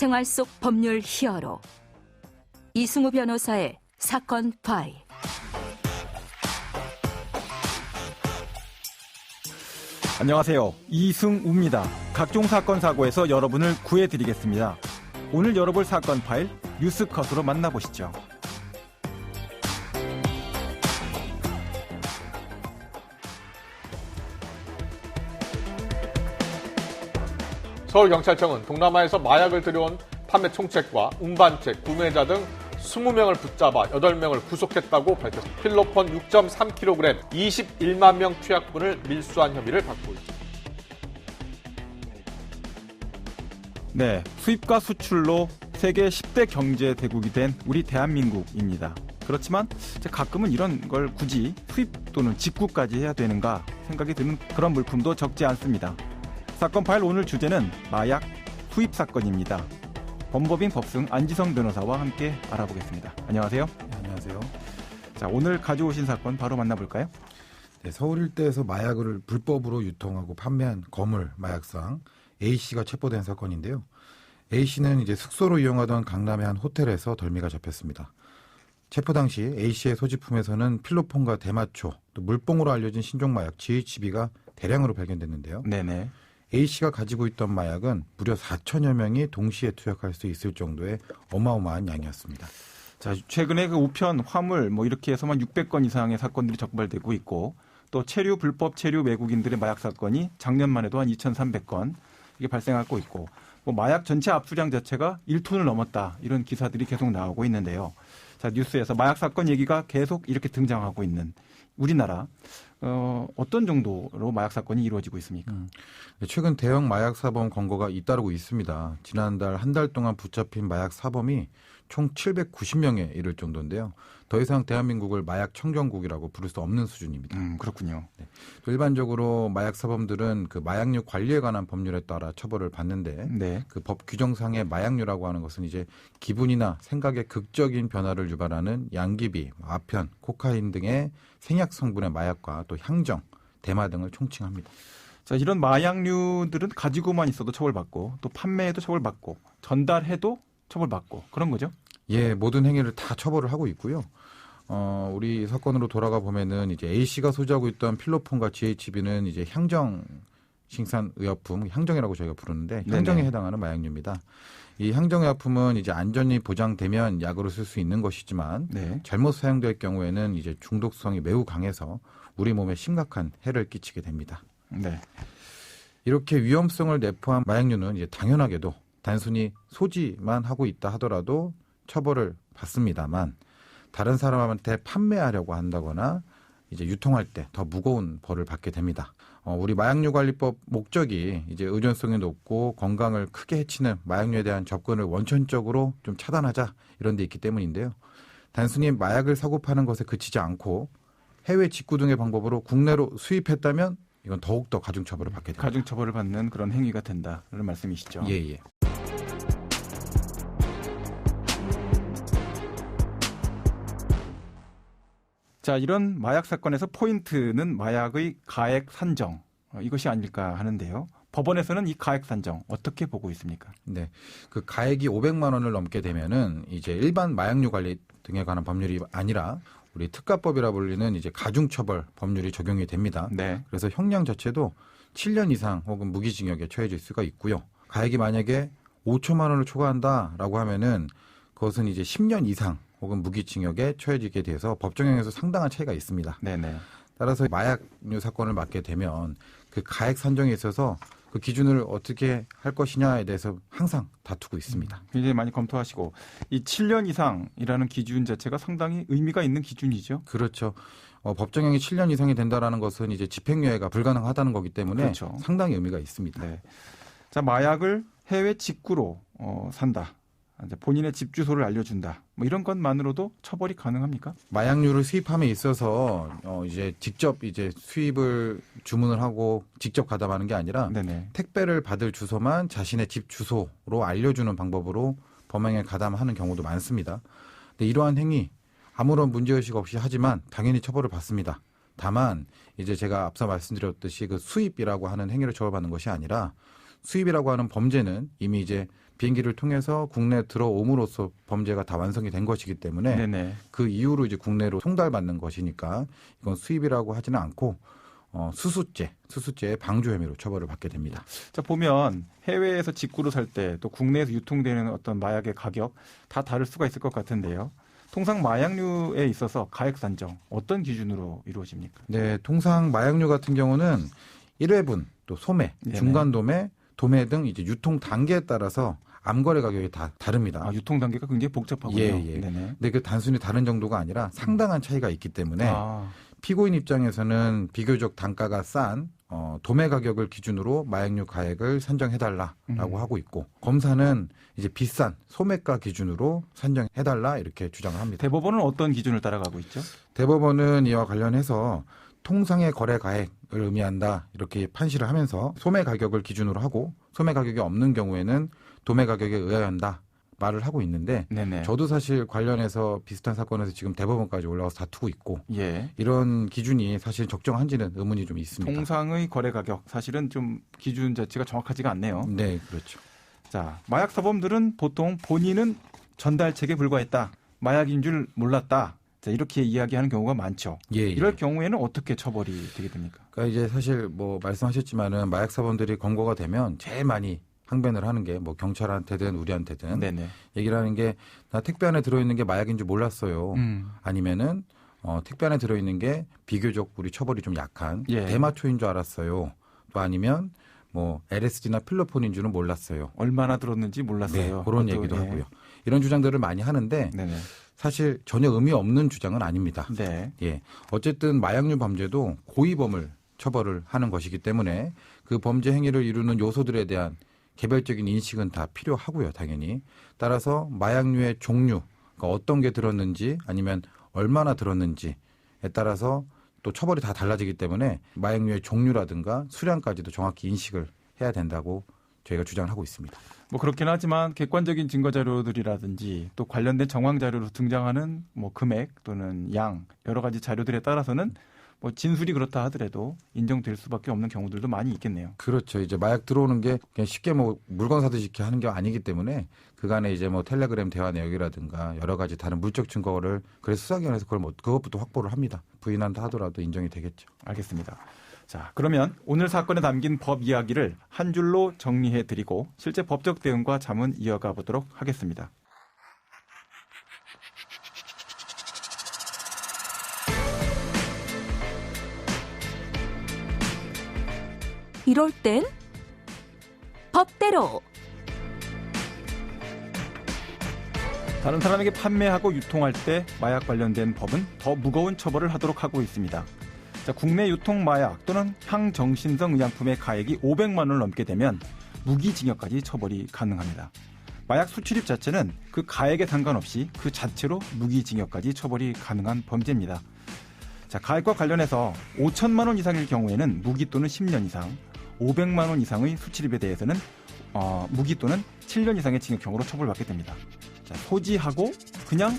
생활 속 법률 히어로 이승우 변호사의 사건 파일. 안녕하세요. 이승우입니다. 각종 사건 사고에서 여러분을 구해드리겠습니다. 오늘 열어볼 사건 파일 뉴스컷으로 만나보시죠. 서울경찰청은 동남아에서 마약을 들여온 판매 총책과 운반책, 구매자 등 20명을 붙잡아 8명을 구속했다고 밝혔습니다. 필로폰 6.3kg, 21만 명 투약분을 밀수한 혐의를 받고 있습니다. 네, 수입과 수출로 세계 10대 경제 대국이 된 우리 대한민국입니다. 그렇지만 가끔은 이런 걸 굳이 수입 또는 직구까지 해야 되는가 생각이 드는 그런 물품도 적지 않습니다. 사건 파일 오늘 주제는 마약 수입 사건입니다. 법무법인 법승 안지성 변호사와 함께 알아보겠습니다. 안녕하세요. 네, 안녕하세요. 자, 오늘 가져오신 사건 바로 만나볼까요? 네, 서울 일대에서 마약을 불법으로 유통하고 판매한 거물 마약상 A씨가 체포된 사건인데요. A씨는 이제 숙소로 이용하던 강남의 한 호텔에서 덜미가 잡혔습니다. 체포 당시 A씨의 소지품에서는 필로폰과 대마초, 또 물뽕으로 알려진 신종 마약 GHB가 대량으로 발견됐는데요. 네네. A씨가 가지고 있던 마약은 무려 4천여 명이 동시에 투약할 수 있을 정도의 어마어마한 양이었습니다. 자, 최근에 그 우편, 화물 이렇게 해서만 600건 이상의 사건들이 적발되고 있고 또 불법 체류 외국인들의 마약 사건이 작년만 해도 한 2,300건 이게 발생하고 있고 마약 전체 압수량 자체가 1톤을 넘었다 이런 기사들이 계속 나오고 있는데요. 자, 뉴스에서 마약 사건 얘기가 계속 이렇게 등장하고 있는 우리나라 어떤 정도로 마약 사건이 이루어지고 있습니까? 최근 대형 마약 사범 검거가 잇따르고 있습니다. 지난달 한 달 동안 붙잡힌 마약 사범이 총 790명에 이를 정도인데요. 더 이상 대한민국을 마약 청정국이라고 부를 수 없는 수준입니다. 그렇군요. 네. 일반적으로 마약 사범들은 그 마약류 관리에 관한 법률에 따라 처벌을 받는데 네. 그 법 규정상의 마약류라고 하는 것은 이제 기분이나 생각의 극적인 변화를 유발하는 양귀비, 아편, 코카인 등의 생약 성분의 마약과 또 향정, 대마 등을 총칭합니다. 자, 이런 마약류들은 가지고만 있어도 처벌받고 또 판매해도 처벌받고 전달해도 처벌받고 그런 거죠? 예, 모든 행위를 다 처벌을 하고 있고요. 우리 사건으로 돌아가 보면은 이제 A씨가 소지하고 있던 필로폰과 GHB는 이제 향정 생산 의약품, 향정이라고 저희가 부르는데 향정에 네네. 해당하는 마약류입니다. 이 향정 의약품은 이제 안전이 보장되면 약으로 쓸 수 있는 것이지만 네. 잘못 사용될 경우에는 이제 중독성이 매우 강해서 우리 몸에 심각한 해를 끼치게 됩니다. 네. 이렇게 위험성을 내포한 마약류는 이제 당연하게도 단순히 소지만 하고 있다 하더라도 처벌을 받습니다만 다른 사람한테 판매하려고 한다거나 이제 유통할 때 더 무거운 벌을 받게 됩니다. 우리 마약류 관리법 목적이 이제 의존성이 높고 건강을 크게 해치는 마약류에 대한 접근을 원천적으로 좀 차단하자 이런 데 있기 때문인데요. 단순히 마약을 사고 파는 것에 그치지 않고 해외 직구 등의 방법으로 국내로 수입했다면 이건 더욱더 가중처벌을 받게 됩니다. 가중처벌을 받는 그런 행위가 된다는 말씀이시죠? 예. 자, 이런 마약 사건에서 포인트는 마약의 가액 산정 이것이 아닐까 하는데요. 법원에서는 이 가액 산정 어떻게 보고 있습니까? 네, 그 가액이 500만 원을 넘게 되면은 이제 일반 마약류 관리 등에 관한 법률이 아니라 우리 특가법이라 불리는 이제 가중처벌 법률이 적용이 됩니다. 네. 그래서 형량 자체도 7년 이상 혹은 무기징역에 처해질 수가 있고요. 가액이 만약에 5천만 원을 초과한다라고 하면은 그것은 이제 10년 이상 혹은 무기징역에 처해지게 돼서 법정형에서 상당한 차이가 있습니다. 네네. 따라서 마약류 사건을 맡게 되면 그 가액 산정에 있어서 그 기준을 어떻게 할 것이냐에 대해서 항상 다투고 있습니다. 굉장히 많이 검토하시고 이 7년 이상이라는 기준 자체가 상당히 의미가 있는 기준이죠. 그렇죠. 법정형이 7년 이상이 된다라는 것은 이제 집행유예가 불가능하다는 거기 때문에 그렇죠. 상당히 의미가 있습니다. 네. 자, 마약을 해외 직구로 산다. 이제 본인의 집 주소를 알려준다. 이런 것만으로도 처벌이 가능합니까? 마약류를 수입함에 있어서 이제 직접 이제 수입을 주문을 하고 직접 가담하는 게 아니라 네네. 택배를 받을 주소만 자신의 집 주소로 알려주는 방법으로 범행에 가담하는 경우도 많습니다. 근데 이러한 행위 아무런 문제의식 없이 하지만 당연히 처벌을 받습니다. 다만 이제 제가 앞서 말씀드렸듯이 그 수입이라고 하는 행위를 처벌받는 것이 아니라 수입이라고 하는 범죄는 이미 이제 비행기를 통해서 국내에 들어옴으로써 범죄가 다 완성이 된 것이기 때문에 네네. 그 이후로 이제 국내로 송달받는 것이니까 이건 수입이라고 하지는 않고 수수죄의 방조 혐의로 처벌을 받게 됩니다. 자, 보면 해외에서 직구로 살 때 또 국내에서 유통되는 어떤 마약의 가격 다 다를 수가 있을 것 같은데요. 통상 마약류에 있어서 가액 산정 어떤 기준으로 이루어집니까? 네, 통상 마약류 같은 경우는 1회분, 또 소매, 네네. 중간 도매 등 이제 유통 단계에 따라서 암거래 가격이 다 다릅니다. 아, 유통 단계가 굉장히 복잡하군요. 예. 네네. 근데 그 단순히 다른 정도가 아니라 상당한 차이가 있기 때문에 아, 피고인 입장에서는 비교적 단가가 싼 도매 가격을 기준으로 마약류 가액을 산정해달라라고 하고 있고, 검사는 이제 비싼 소매가 기준으로 산정해달라 이렇게 주장을 합니다. 대법원은 어떤 기준을 따라가고 있죠? 대법원은 이와 관련해서 통상의 거래 가액을 의미한다 이렇게 판시를 하면서 소매 가격을 기준으로 하고 소매 가격이 없는 경우에는 도매 가격에 의해야 한다 말을 하고 있는데, 네네. 저도 사실 관련해서 비슷한 사건에서 지금 대법원까지 올라와서 다투고 있고, 예. 이런 기준이 사실 적정한지는 의문이 좀 있습니다. 통상의 거래 가격 사실은 좀 기준 자체가 정확하지가 않네요. 네, 그렇죠. 자, 마약 사범들은 보통 본인은 전달책에 불과했다. 마약인 줄 몰랐다. 자, 이렇게 이야기하는 경우가 많죠. 예. 이럴 경우에는 어떻게 처벌이 되게 됩니까? 그러니까 이제 사실 뭐 말씀하셨지만은 마약 사범들이 검거가 되면 제일 많이 항변을 하는 게 뭐 경찰한테든 우리한테든 네네. 얘기를 하는 게, 나 택배 안에 들어있는 게 마약인 줄 몰랐어요. 아니면은 택배 안에 들어있는 게 비교적 우리 처벌이 좀 약한 예. 대마초인 줄 알았어요. 또 아니면 뭐 LSD나 필로폰인 줄은 몰랐어요. 얼마나 들었는지 네, 몰랐어요. 그런 그것도, 얘기도 네. 하고요. 이런 주장들을 많이 하는데 네네. 사실 전혀 의미 없는 주장은 아닙니다. 네. 예, 어쨌든 마약류 범죄도 고의범을 처벌을 하는 것이기 때문에 그 범죄 행위를 이루는 요소들에 대한 개별적인 인식은 다 필요하고요, 당연히. 따라서 마약류의 종류, 그러니까 어떤 게 들었는지 아니면 얼마나 들었는지에 따라서 또 처벌이 다 달라지기 때문에 마약류의 종류라든가 수량까지도 정확히 인식을 해야 된다고 저희가 주장을 하고 있습니다. 뭐 그렇긴 하지만 객관적인 증거 자료들이라든지 또 관련된 정황 자료로 등장하는 뭐 금액 또는 양 여러 가지 자료들에 따라서는 뭐 진술이 그렇다 하더라도 인정될 수밖에 없는 경우들도 많이 있겠네요. 그렇죠. 이제 마약 들어오는 게 그냥 쉽게 뭐 물건 사듯이 이렇게 하는 게 아니기 때문에 그간에 이제 뭐 텔레그램 대화 내역이라든가 여러 가지 다른 물적 증거를 그래서 수사기관에서 그것부터 확보를 합니다. 부인한다 하더라도 인정이 되겠죠. 알겠습니다. 자, 그러면 오늘 사건에 담긴 법 이야기를 한 줄로 정리해 드리고 실제 법적 대응과 자문 이어가 보도록 하겠습니다. 이럴 땐 법대로. 다른 사람에게 판매하고 유통할 때 마약 관련된 법은 더 무거운 처벌을 하도록 하고 있습니다. 자, 국내 유통 마약 또는 향정신성 의약품의 가액이 500만 원을 넘게 되면 무기징역까지 처벌이 가능합니다. 마약 수출입 자체는 그 가액에 상관없이 그 자체로 무기징역까지 처벌이 가능한 범죄입니다. 자, 가액과 관련해서 5천만 원 이상일 경우에는 무기 또는 10년 이상, 500만 원 이상의 수출입에 대해서는 무기 또는 7년 이상의 징역형으로 처벌받게 됩니다. 자, 소지하고 그냥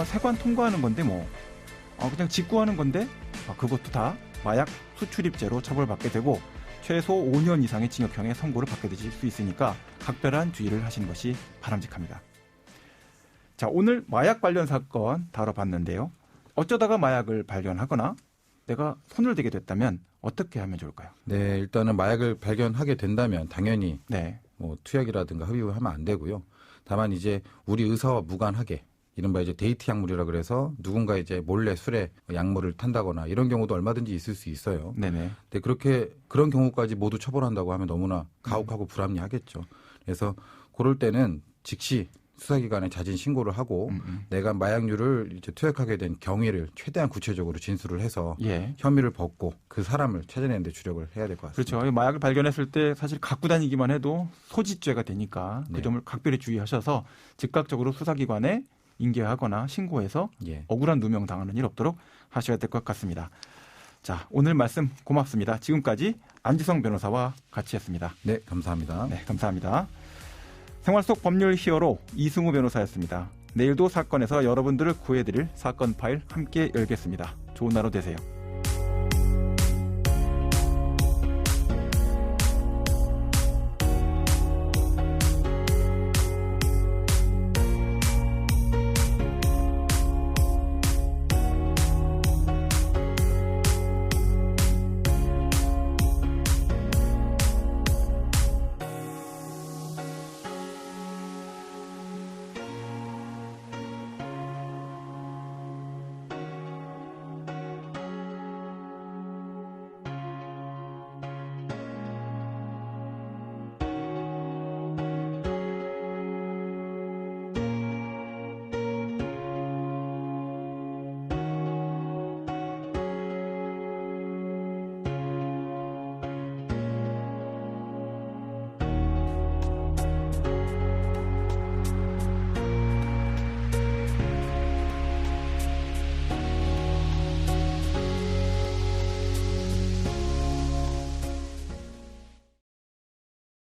세관 통과하는 건데 그냥 직구하는 건데 그것도 다 마약 수출입죄로 처벌받게 되고 최소 5년 이상의 징역형의 선고를 받게 되실 수 있으니까 각별한 주의를 하시는 것이 바람직합니다. 자, 오늘 마약 관련 사건 다뤄봤는데요. 어쩌다가 마약을 발견하거나 내가 손을 대게 됐다면 어떻게 하면 좋을까요? 네, 일단은 마약을 발견하게 된다면 당연히 네. 뭐 투약이라든가 흡입을 하면 안 되고요. 다만 이제 우리 의사와 무관하게 이른바 이제 데이트 약물이라 그래서 누군가 이제 몰래 술에 약물을 탄다거나 이런 경우도 얼마든지 있을 수 있어요. 네네. 근데 그런 경우까지 모두 처벌한다고 하면 너무나 가혹하고 불합리하겠죠. 그래서 그럴 때는 즉시 수사기관에 자진 신고를 하고 내가 마약류를 이제 투약하게 된 경위를 최대한 구체적으로 진술을 해서 예. 혐의를 벗고 그 사람을 찾아내는 데 주력을 해야 될 것 같습니다. 그렇죠. 마약을 발견했을 때 사실 갖고 다니기만 해도 소지죄가 되니까 그 네. 점을 각별히 주의하셔서 즉각적으로 수사기관에 인계하거나 신고해서 예. 억울한 누명 당하는 일 없도록 하셔야 될 것 같습니다. 자, 오늘 말씀 고맙습니다. 지금까지 안지성 변호사와 같이 했습니다. 네, 감사합니다. 네, 감사합니다. 생활 속 법률 히어로 이승우 변호사였습니다. 내일도 사건에서 여러분들을 구해드릴 사건 파일 함께 열겠습니다. 좋은 하루 되세요.